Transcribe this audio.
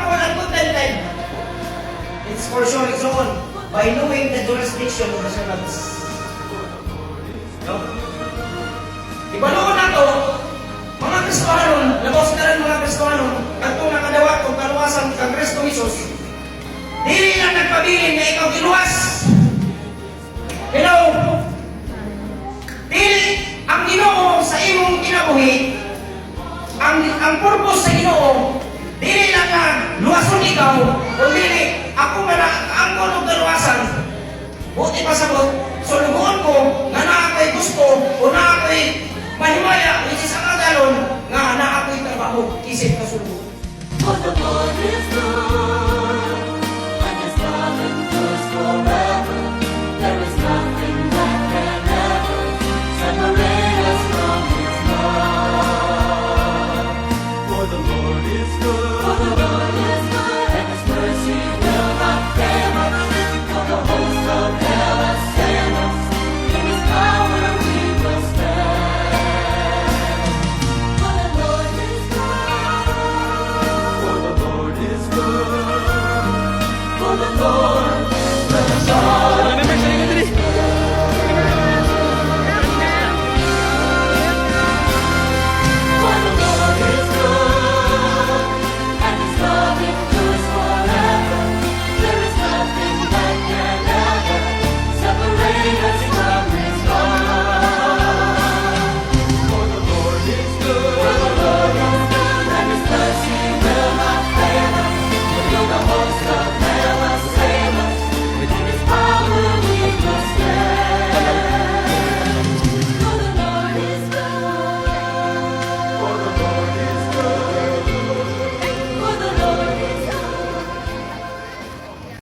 ako nagpunta-live. It's for sure its own by knowing the jurisdiction of the servants. No? Ibaloon na to, mga Kristohanon, labos na rin mga Kristohanon, at itong nakadawat o kaluwasan kang Kristo Jesus, dili lang nagpabilin na ikaw giluwas. Hello? Dili, ang Ginoo sa imong kinabuhi, ang purpose sa Ginoo, dili lang na luwason ikaw, kundi ako ang kulog na luwasan. Buti pa sabot, sulubuan ko nga na ako'y gusto o na ako'y mahimaya, which is ang agalon, nga na ako'y trabaho, isip na sulubuan.